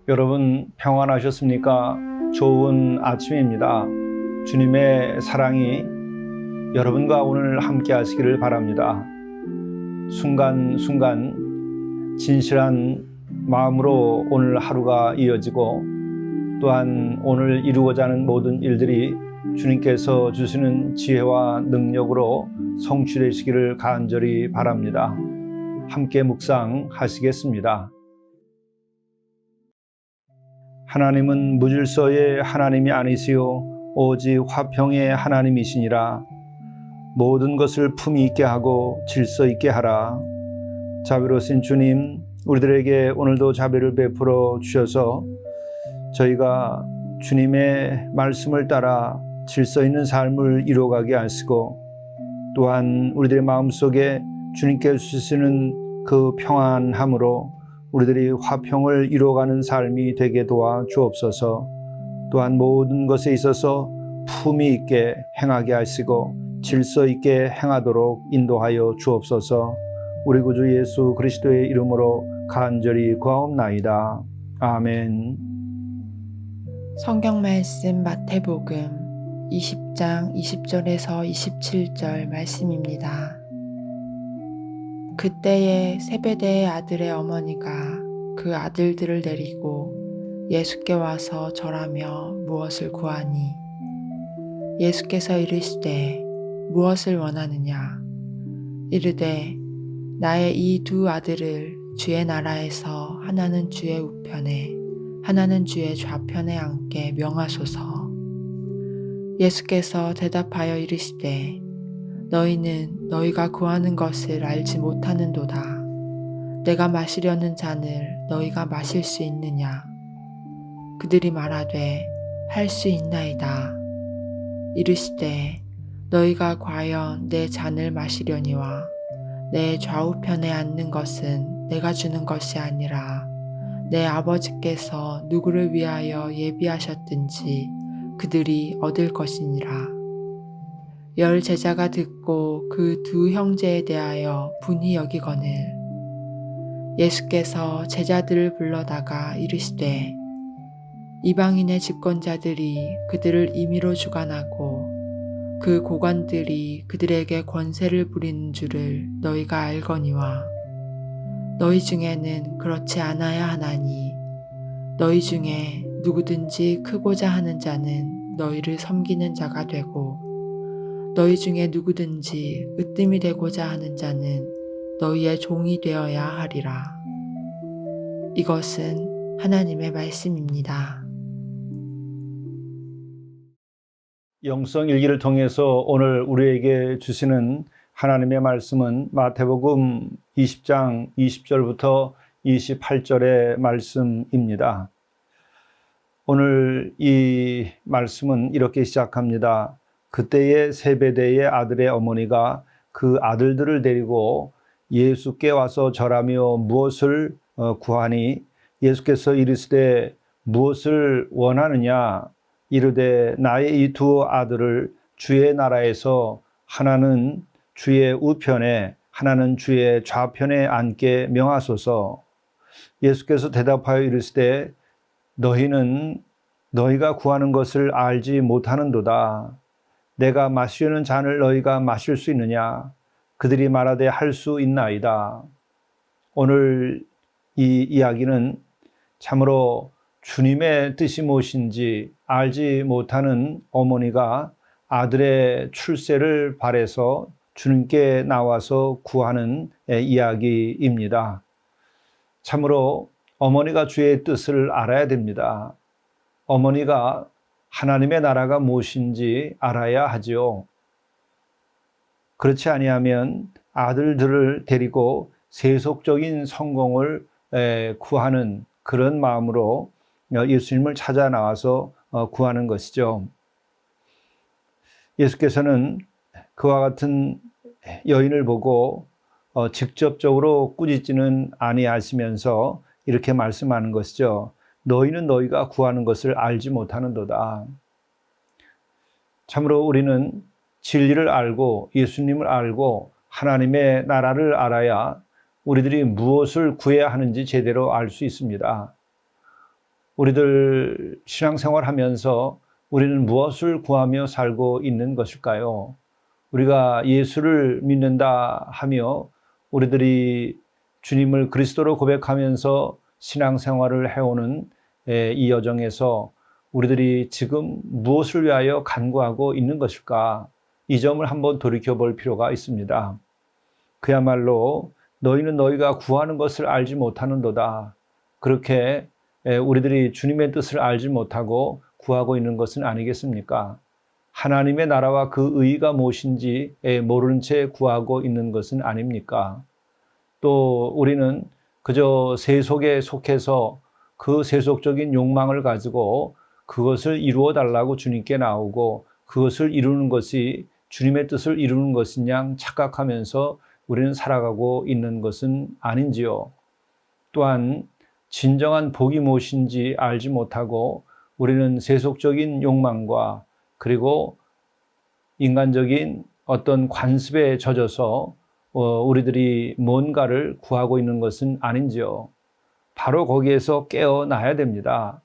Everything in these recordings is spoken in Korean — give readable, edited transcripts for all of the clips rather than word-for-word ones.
여러분 평안하셨습니까? 좋은 아침입니다. 주님의 사랑이 여러분과 오늘 함께 하시기를 바랍니다. 순간순간 진실한 마음으로 오늘 하루가 이어지고 또한 오늘 이루고자 하는 모든 일들이 주님께서 주시는 지혜와 능력으로 성취되시기를 간절히 바랍니다. 함께 묵상하시겠습니다. 하나님은 무질서의 하나님이 아니시요 오직 화평의 하나님이시니라. 모든 것을 품위 있게 하고 질서 있게 하라. 자비로우신 주님, 우리들에게 오늘도 자비를 베풀어 주셔서 저희가 주님의 말씀을 따라 질서 있는 삶을 이루어가게 하시고 또한 우리들의 마음속에 주님께서 주시는 그 평안함으로 우리들이 화평을 이루어가는 삶이 되게 도와 주옵소서. 또한 모든 것에 있어서 품위 있게 행하게 하시고 질서 있게 행하도록 인도하여 주옵소서. 우리 구주 예수 그리스도의 이름으로 간절히 구하옵나이다. 아멘. 성경 말씀 마태복음 20장 20절에서 27절 말씀입니다. 그때에 세베대의 아들의 어머니가 그 아들들을 데리고 예수께 와서 절하며 무엇을 구하니 예수께서 이르시되 무엇을 원하느냐 이르되 나의 이 두 아들을 주의 나라에서 하나는 주의 우편에 하나는 주의 좌편에 앉게 명하소서. 예수께서 대답하여 이르시되 너희는 너희가 구하는 것을 알지 못하는도다. 내가 마시려는 잔을 너희가 마실 수 있느냐? 그들이 말하되 할 수 있나이다. 이르시되 너희가 과연 내 잔을 마시려니와 내 좌우편에 앉는 것은 내가 주는 것이 아니라 내 아버지께서 누구를 위하여 예비하셨든지 그들이 얻을 것이니라. 10 제자가 듣고 그 두 형제에 대하여 분이 여기거늘 예수께서 제자들을 불러다가 이르시되 이방인의 집권자들이 그들을 임의로 주관하고 그 고관들이 그들에게 권세를 부리는 줄을 너희가 알거니와 너희 중에는 그렇지 않아야 하나니 너희 중에 누구든지 크고자 하는 자는 너희를 섬기는 자가 되고 너희 중에 누구든지 으뜸이 되고자 하는 자는 너희의 종이 되어야 하리라. 이것은 하나님의 말씀입니다. 영성일기를 통해서 오늘 우리에게 주시는 하나님의 말씀은 마태복음 20장 20절부터 28절의 말씀입니다. 오늘 이 말씀은 이렇게 시작합니다. 그때의 세베대의 아들의 어머니가 그 아들들을 데리고 예수께 와서 절하며 무엇을 구하니 예수께서 이르시되 무엇을 원하느냐 이르되 나의 이 두 아들을 주의 나라에서 하나는 주의 우편에 하나는 주의 좌편에 앉게 명하소서. 예수께서 대답하여 이르시되 너희는 너희가 구하는 것을 알지 못하는도다. 내가 마시려는 잔을 너희가 마실 수 있느냐? 그들이 말하되 할 수 있나이다. 오늘 이 이야기는 참으로 주님의 뜻이 무엇인지 알지 못하는 어머니가 아들의 출세를 바라서 주님께 나와서 구하는 이야기입니다. 참으로 어머니가 주의 뜻을 알아야 됩니다. 어머니가 하나님의 나라가 무엇인지 알아야 하지요. 그렇지 아니하면 아들들을 데리고 세속적인 성공을 구하는 그런 마음으로 예수님을 찾아 나와서 구하는 것이죠. 예수께서는 그와 같은 여인을 보고 직접적으로 꾸짖지는 아니하시면서 이렇게 말씀하는 것이죠. 너희는 너희가 구하는 것을 알지 못하는도다. 참으로 우리는 진리를 알고 예수님을 알고 하나님의 나라를 알아야 우리들이 무엇을 구해야 하는지 제대로 알 수 있습니다. 우리들 신앙생활 하면서 우리는 무엇을 구하며 살고 있는 것일까요? 우리가 예수를 믿는다 하며 우리들이 주님을 그리스도로 고백하면서 신앙생활을 해오는 이 여정에서 우리들이 지금 무엇을 위하여 간구하고 있는 것일까? 이 점을 한번 돌이켜볼 필요가 있습니다. 그야말로 너희는 너희가 구하는 것을 알지 못하는도다. 그렇게 우리들이 주님의 뜻을 알지 못하고 구하고 있는 것은 아니겠습니까? 하나님의 나라와 그 의의가 무엇인지 모르는 채 구하고 있는 것은 아닙니까? 또 우리는 그저 세속에 속해서 그 세속적인 욕망을 가지고 그것을 이루어 달라고 주님께 나오고 그것을 이루는 것이 주님의 뜻을 이루는 것인 양 착각하면서 우리는 살아가고 있는 것은 아닌지요. 또한 진정한 복이 무엇인지 알지 못하고 우리는 세속적인 욕망과 그리고 인간적인 어떤 관습에 젖어서 우리들이 뭔가를 구하고 있는 것은 아닌지요. 바로 거기에서 깨어나야 됩니다.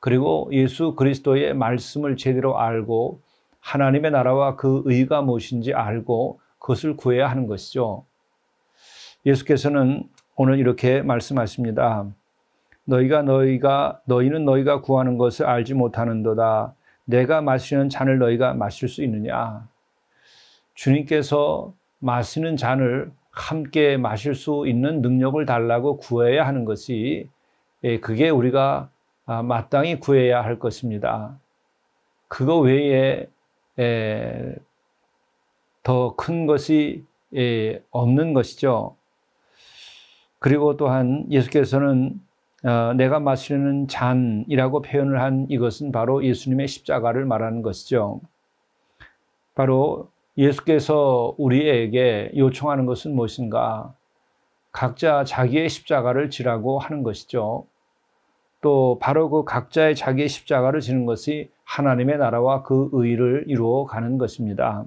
그리고 예수 그리스도의 말씀을 제대로 알고 하나님의 나라와 그 의가 무엇인지 알고 그것을 구해야 하는 것이죠. 예수께서는 오늘 이렇게 말씀하십니다. 너희는 너희가 구하는 것을 알지 못하는도다. 내가 마시는 잔을 너희가 마실 수 있느냐? 주님께서 마시는 잔을 함께 마실 수 있는 능력을 달라고 구해야 하는 것이 그게 우리가 마땅히 구해야 할 것입니다. 그거 외에 더 큰 것이 없는 것이죠. 그리고 또한 예수께서는 내가 마시는 잔이라고 표현을 한 이것은 바로 예수님의 십자가를 말하는 것이죠. 바로 예수께서 우리에게 요청하는 것은 무엇인가? 각자 자기의 십자가를 지라고 하는 것이죠. 또 바로 그 각자의 자기의 십자가를 지는 것이 하나님의 나라와 그 의를 이루어 가는 것입니다.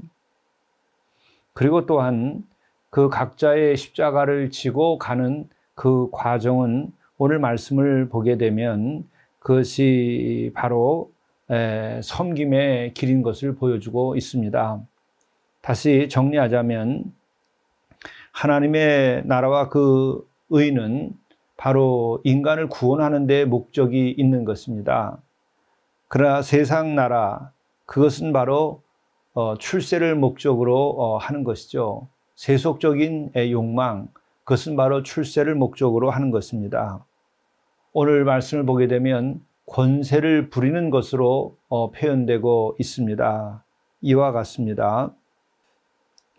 그리고 또한 그 각자의 십자가를 지고 가는 그 과정은 오늘 말씀을 보게 되면 그것이 바로 섬김의 길인 것을 보여주고 있습니다. 다시 정리하자면 하나님의 나라와 그 의는 바로 인간을 구원하는 데 목적이 있는 것입니다. 그러나 세상 나라, 그것은 바로 출세를 목적으로 하는 것이죠. 세속적인 욕망, 그것은 바로 출세를 목적으로 하는 것입니다. 오늘 말씀을 보게 되면 권세를 부리는 것으로 표현되고 있습니다. 이와 같습니다.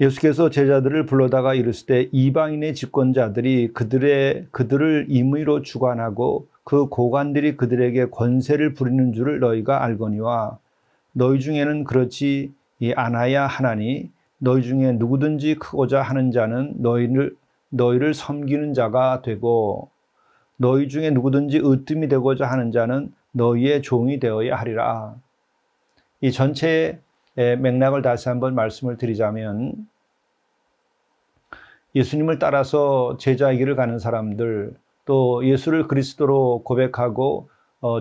예수께서 제자들을 불러다가 이르시되 이방인의 집권자들이 그들을 임의로 주관하고 그 고관들이 그들에게 권세를 부리는 줄을 너희가 알거니와 너희 중에는 그렇지 않아야 하나니 너희 중에 누구든지 크고자 하는 자는 너희를 섬기는 자가 되고 너희 중에 누구든지 으뜸이 되고자 하는 자는 너희의 종이 되어야 하리라. 이 전체의 맥락을 다시 한번 말씀을 드리자면 예수님을 따라서 제자의 길을 가는 사람들, 또 예수를 그리스도로 고백하고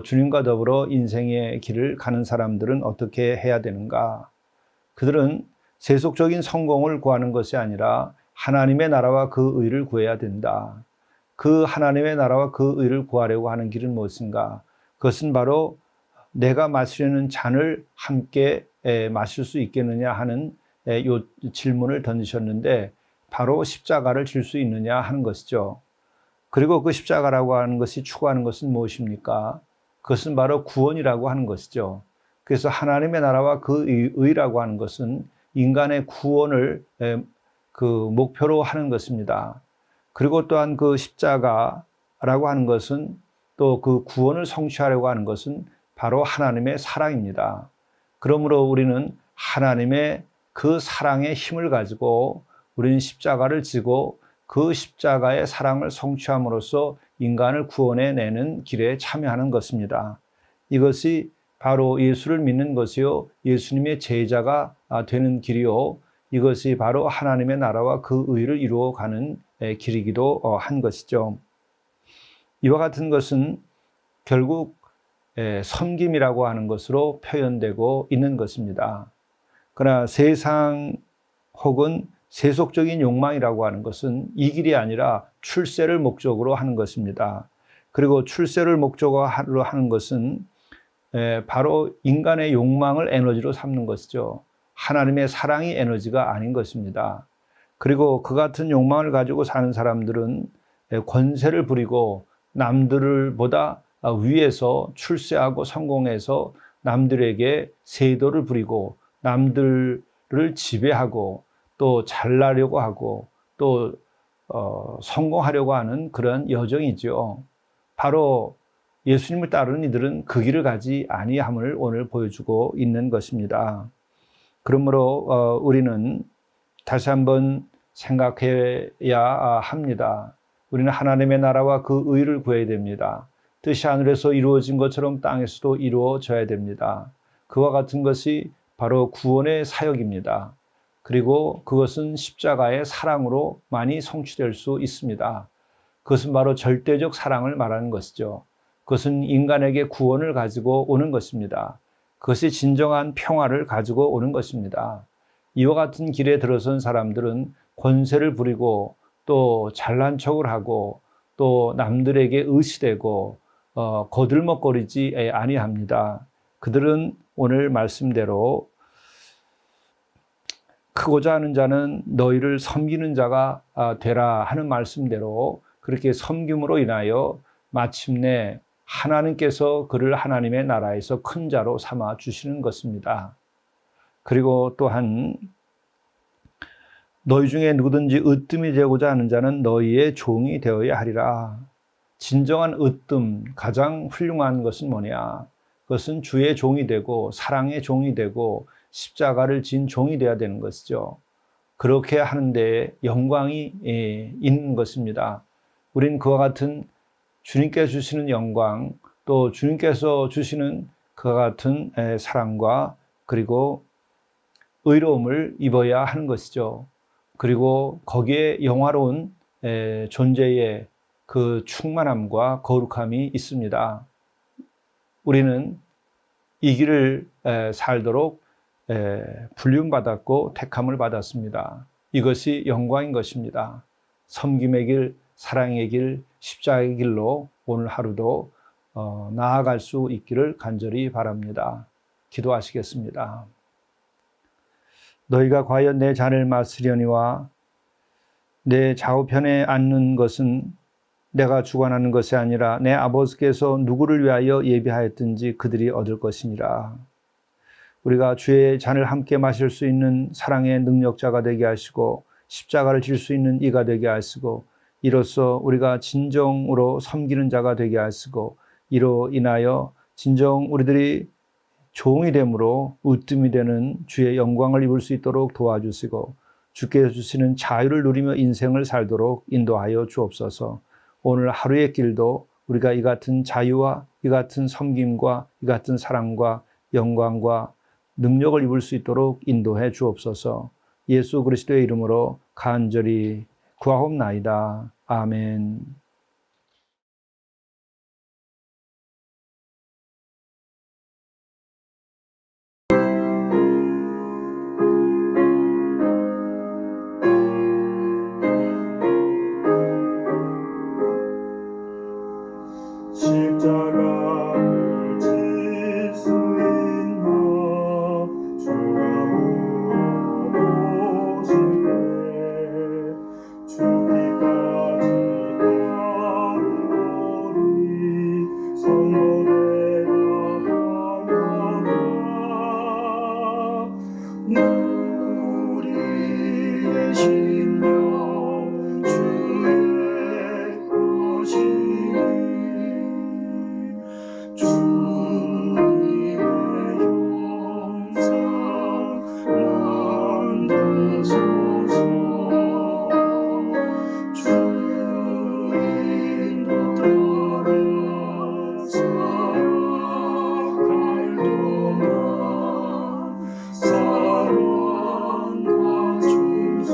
주님과 더불어 인생의 길을 가는 사람들은 어떻게 해야 되는가? 그들은 세속적인 성공을 구하는 것이 아니라 하나님의 나라와 그 의를 구해야 된다. 그 하나님의 나라와 그 의를 구하려고 하는 길은 무엇인가? 그것은 바로 내가 마시려는 잔을 함께 마실 수 있겠느냐 하는 이 질문을 던지셨는데 바로 십자가를 질 수 있느냐 하는 것이죠. 그리고 그 십자가라고 하는 것이 추구하는 것은 무엇입니까? 그것은 바로 구원이라고 하는 것이죠. 그래서 하나님의 나라와 그 의라고 하는 것은 인간의 구원을 그 목표로 하는 것입니다. 그리고 또한 그 십자가라고 하는 것은 또 그 구원을 성취하려고 하는 것은 바로 하나님의 사랑입니다. 그러므로 우리는 하나님의 그 사랑의 힘을 가지고 우리는 십자가를 지고 그 십자가의 사랑을 성취함으로써 인간을 구원해 내는 길에 참여하는 것입니다. 이것이 바로 예수를 믿는 것이요, 예수님의 제자가 되는 길이요, 이것이 바로 하나님의 나라와 그 의를 이루어가는 길이기도 한 것이죠. 이와 같은 것은 결국 섬김이라고 하는 것으로 표현되고 있는 것입니다. 그러나 세상 혹은 세속적인 욕망이라고 하는 것은 이 길이 아니라 출세를 목적으로 하는 것입니다. 그리고 출세를 목적으로 하는 것은 바로 인간의 욕망을 에너지로 삼는 것이죠. 하나님의 사랑이 에너지가 아닌 것입니다. 그리고 그 같은 욕망을 가지고 사는 사람들은 권세를 부리고 남들보다 위에서 출세하고 성공해서 남들에게 세도를 부리고 남들을 지배하고 또 잘나려고 하고 또 성공하려고 하는 그런 여정이죠. 바로 예수님을 따르는 이들은 그 길을 가지 아니함을 오늘 보여주고 있는 것입니다. 그러므로 우리는 다시 한번 생각해야 합니다. 우리는 하나님의 나라와 그 의를 구해야 됩니다. 뜻이 하늘에서 이루어진 것처럼 땅에서도 이루어져야 됩니다. 그와 같은 것이 바로 구원의 사역입니다. 그리고 그것은 십자가의 사랑으로 많이 성취될 수 있습니다. 그것은 바로 절대적 사랑을 말하는 것이죠. 그것은 인간에게 구원을 가지고 오는 것입니다. 그것이 진정한 평화를 가지고 오는 것입니다. 이와 같은 길에 들어선 사람들은 권세를 부리고 또 잘난 척을 하고 또 남들에게 의시되고 거들먹거리지 아니합니다. 그들은 오늘 말씀대로 크고자 하는 자는 너희를 섬기는 자가 되라 하는 말씀대로 그렇게 섬김으로 인하여 마침내 하나님께서 그를 하나님의 나라에서 큰 자로 삼아 주시는 것입니다. 그리고 또한 너희 중에 누구든지 으뜸이 되고자 하는 자는 너희의 종이 되어야 하리라. 진정한 으뜸, 가장 훌륭한 것은 뭐냐? 그것은 주의 종이 되고 사랑의 종이 되고 십자가를 진 종이 되어야 되는 것이죠. 그렇게 하는데 영광이 있는 것입니다. 우리는 그와 같은 주님께서 주시는 영광, 또 주님께서 주시는 그와 같은 사랑과 그리고 의로움을 입어야 하는 것이죠. 그리고 거기에 영화로운 존재의 그 충만함과 거룩함이 있습니다. 우리는 이 길을 살도록 불륜받았고 택함을 받았습니다. 이것이 영광인 것입니다. 섬김의 길, 사랑의 길, 십자가의 길로 오늘 하루도 나아갈 수 있기를 간절히 바랍니다. 기도하시겠습니다. 너희가 과연 내 잔을 마시려니와 내 좌우편에 앉는 것은 내가 주관하는 것이 아니라 내 아버지께서 누구를 위하여 예비하였든지 그들이 얻을 것이니라. 우리가 주의 잔을 함께 마실 수 있는 사랑의 능력자가 되게 하시고 십자가를 질 수 있는 이가 되게 하시고 이로써 우리가 진정으로 섬기는 자가 되게 하시고 이로 인하여 진정 우리들이 종이 됨으로 으뜸이 되는 주의 영광을 입을 수 있도록 도와주시고 주께서 주시는 자유를 누리며 인생을 살도록 인도하여 주옵소서. 오늘 하루의 길도 우리가 이 같은 자유와 이 같은 섬김과 이 같은 사랑과 영광과 능력을 입을 수 있도록 인도해 주옵소서. 예수 그리스도의 이름으로 간절히 구하옵나이다. 아멘. 십자가를 질 수 있나 주가 물어보시네 죽기까지 심령 주의 것이니 주님의 형상 만드소서 주 인도 따라 살아갈 동안 사랑과 충성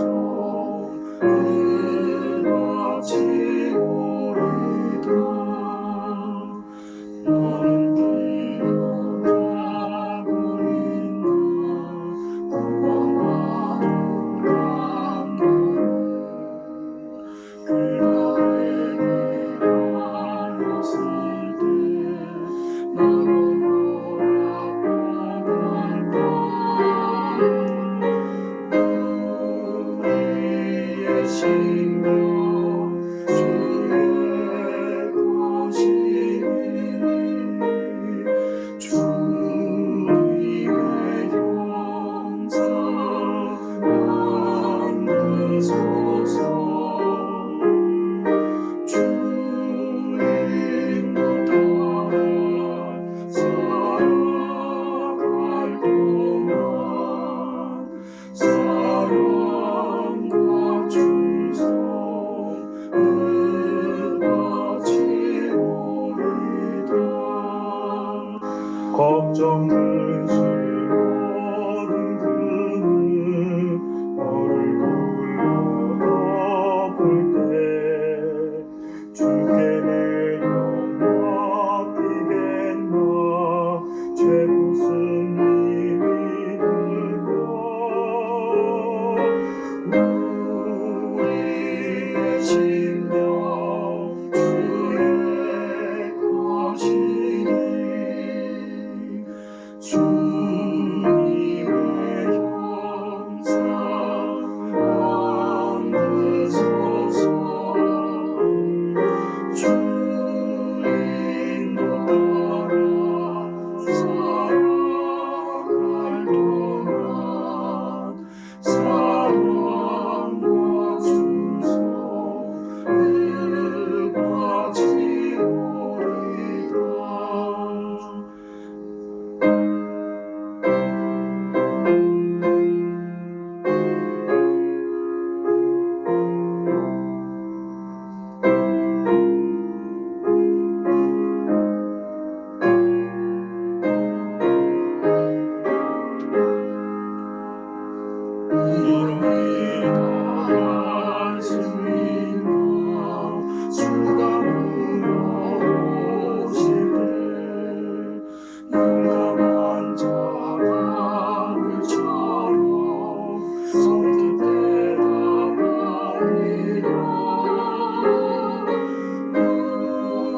은같이 오리다 너는 기억하고 있나 구원받은 감동을 그날에게 하였을 때 나로 노력받았다 우리의 심령 주의 것이니 주님의 형상 만드소서 주 인도 따라 살아갈 동안 사랑과 충성 은같이 오리다 걱정 근심 모든 그는 너를 불러다 볼때 주께 내려 맡기겠나 죄 무슨 일이 들까 우리의 심령 주의 것이니 주님의 형상 만드소서 주 인도 따라 살아갈 동안 사랑과 충성 은같이 오리다 이루리다 할 수 있나 주가 물어보실 때 용감한 자가 물처럼 선뜻 대답하리라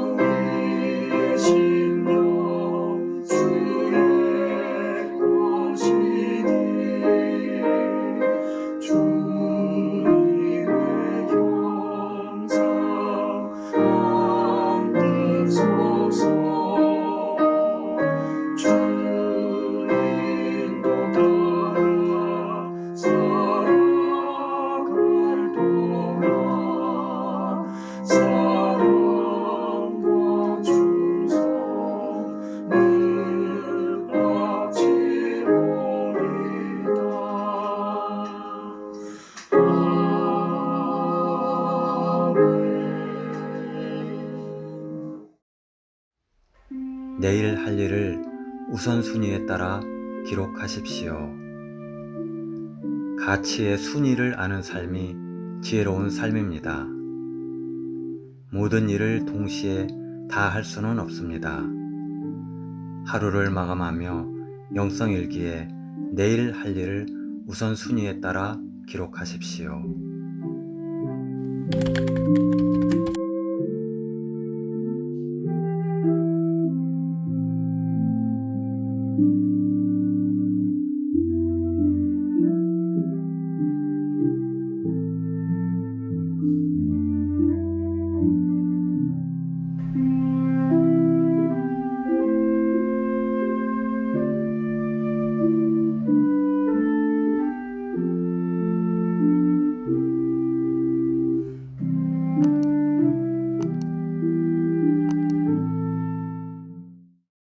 우리의 심령 주의 것이니 주님의 형상 만드소서 주 인도 따라 살아갈 동안 사랑과 충성 은같이 오리다 내일 할 일을 우선순위에 따라 기록하십시오. 가치의 순위를 아는 삶이 지혜로운 삶입니다. 모든 일을 동시에 다 할 수는 없습니다. 하루를 마감하며 영성일기에 내일 할 일을 우선순위에 따라 기록하십시오.